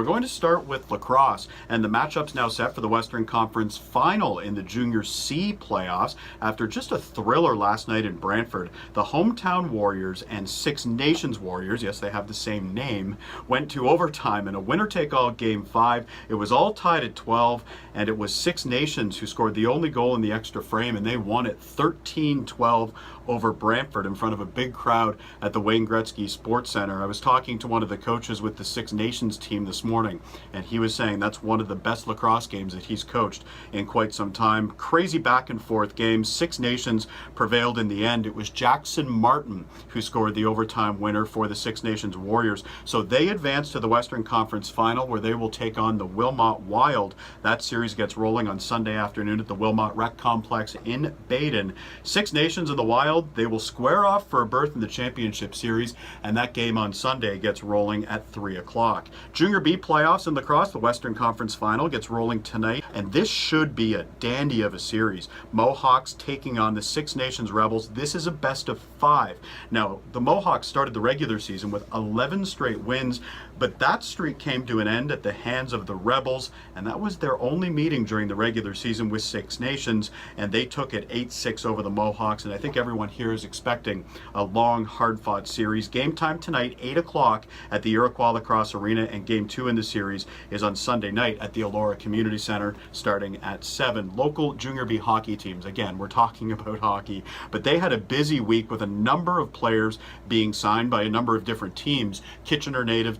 going to start with lacrosse, and the matchup's now set for the Western Conference Final in the Junior C playoffs after just a thriller last night in Brantford. The Hometown Warriors and Six Nations Warriors, yes, they have the same name, went to overtime in a winner-take-all Game 5. It was all tied at 12, and it was Six Nations who scored the only goal in the extra frame, and they won it 13-12 over Brantford in front of a big crowd at the Wayne Gretzky Sports Center. I was talking to one of the coaches with the Six Nations team this morning, and he was saying that's one of the best lacrosse games that he's coached in quite some time. Crazy back and forth game. Six Nations prevailed in the end. It was Jackson Martin who scored the overtime winner for the Six Nations Warriors. So they advance to the Western Conference Final, where they will take on the Wilmot Wild. That series gets rolling on Sunday afternoon at the Wilmot Rec Complex in Baden. Six Nations and the Wild, they will square off for a berth in the championship series, and that game on Sunday gets rolling at 3 o'clock. Junior B playoffs in lacrosse, the Western Conference Final gets rolling tonight, and this should be a dandy of a series. Mohawks taking on the Six Nations Rebels. This is a best of 5. Now, the Mohawks started the regular season with 11 straight wins, but that streak came to an end at the hands of the Rebels, and that was their only meeting during the regular season with Six Nations, and they took it 8-6 over the Mohawks, and I think everyone here is expecting a long, hard-fought series. Game time tonight, 8 o'clock at the Iroquois Lacrosse Arena, and Game 2 in the series is on Sunday night at the Elora Community Center starting at 7. Local Junior B hockey teams, again, we're talking about hockey, but they had a busy week with a number of players being signed by a number of different teams. Kitchener native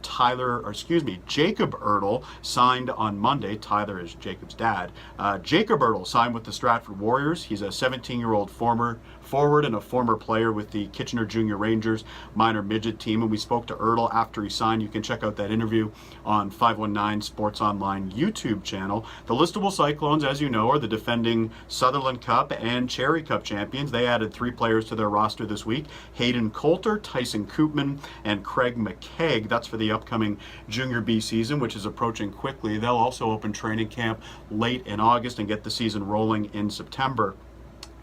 Jacob Ertl signed on Monday. Tyler is Jacob's dad. Jacob Ertl signed with the Stratford Warriors. He's a 17-year-old forward and a former player with the Kitchener Junior Rangers minor midget team, and we spoke to Ertl after he signed. You can check out that interview on 519 Sports Online YouTube channel. The Listowel Cyclones, as you know, are the defending Sutherland Cup and Cherry Cup champions. They added 3 players to their roster this week: Hayden Coulter, Tyson Koopman, and Craig McKegg. That's for the upcoming Junior B season, which is approaching quickly. They'll also open training camp late in August and get the season rolling in September.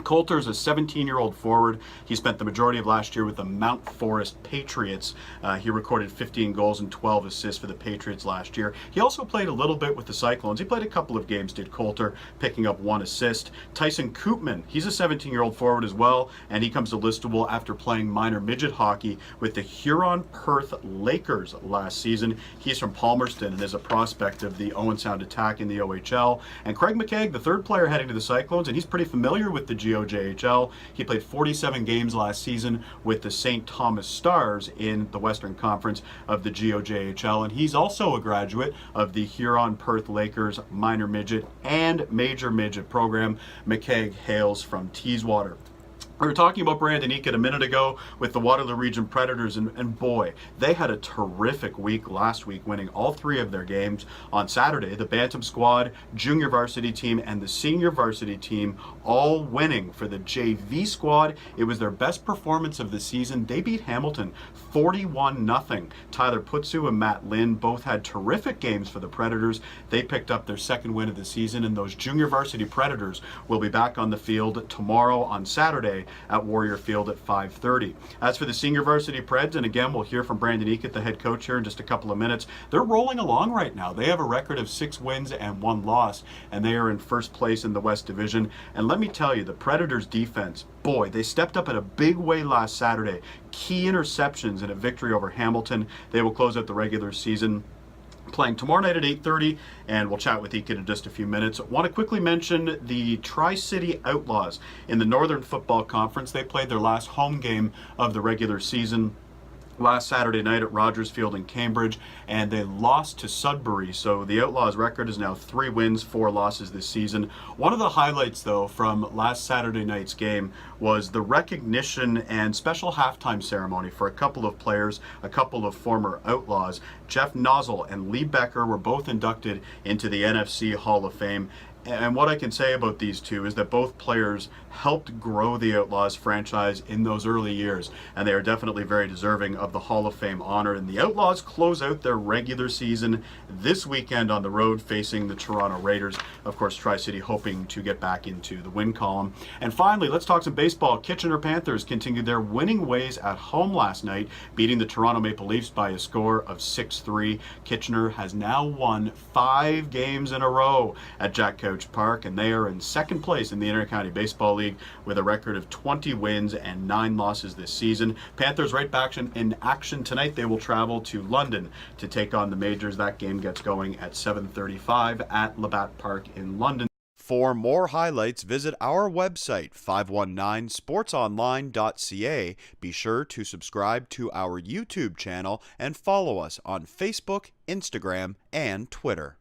Coulter is a 17-year-old forward. He spent the majority of last year with the Mount Forest Patriots. He recorded 15 goals and 12 assists for the Patriots last year. He also played a little bit with the Cyclones. He played a couple of games, did Coulter, picking up 1 assist. Tyson Koopman, he's a 17-year-old forward as well, and he comes to Listowel after playing minor midget hockey with the Huron-Perth Lakers last season. He's from Palmerston and is a prospect of the Owen Sound Attack in the OHL. And Craig McKegg, the third player heading to the Cyclones, and he's pretty familiar with the GOJHL. He played 47 games last season with the St. Thomas Stars in the Western Conference of the GOJHL, and he's also a graduate of the Huron-Perth Lakers minor midget and major midget program. McKegg hails from Teeswater. We were talking about Brandon Eakett a minute ago with the Waterloo Region Predators, and boy, they had a terrific week last week, winning all 3 of their games. On Saturday, the Bantam squad, junior varsity team, and the senior varsity team all winning. For the JV squad, it was their best performance of the season. They beat Hamilton 41-0. Tyler Putsu and Matt Lynn both had terrific games for the Predators. They picked up their 2nd win of the season, and those junior varsity Predators will be back on the field tomorrow on Saturday at Warrior Field at 5:30. As for the senior varsity Preds, and again, we'll hear from Brandon Eakett, the head coach, here in just a couple of minutes. They're rolling along right now. They have a record of 6 wins and 1 loss, and they are in first place in the West Division. And let me tell you, the Predators defense, boy, they stepped up in a big way last Saturday. Key interceptions in a victory over Hamilton. They will close out the regular season playing tomorrow night at 8:30, and we'll chat with Eakett in just a few minutes. I want to quickly mention the Tri-City Outlaws in the Northern Football Conference. They played their last home game of the regular season last Saturday night at Rogers Field in Cambridge, and they lost to Sudbury. So the Outlaws' record is now 3 wins, 4 losses this season. One of the highlights, though, from last Saturday night's game was the recognition and special halftime ceremony for a couple of players, a couple of former Outlaws. Jeff Nozzle and Lee Becker were both inducted into the NFC Hall of Fame. And what I can say about these two is that both players helped grow the Outlaws franchise in those early years, and they are definitely very deserving of the Hall of Fame honor. And the Outlaws close out their regular season this weekend on the road facing the Toronto Raiders. Of course, Tri-City hoping to get back into the win column. And finally, let's talk some baseball. Kitchener Panthers continued their winning ways at home last night, beating the Toronto Maple Leafs by a score of 6-3. Kitchener has now won 5 games in a row at Jack Couch Park, and they are in second place in the Intercounty Baseball League with a record of 20 wins and 9 losses this season. Panthers right back in action tonight. They will travel to London to take on the Majors. That game gets going at 7:35 at Labatt Park in London. For more highlights, visit our website, 519sportsonline.ca. Be sure to subscribe to our YouTube channel and follow us on Facebook, Instagram, and Twitter.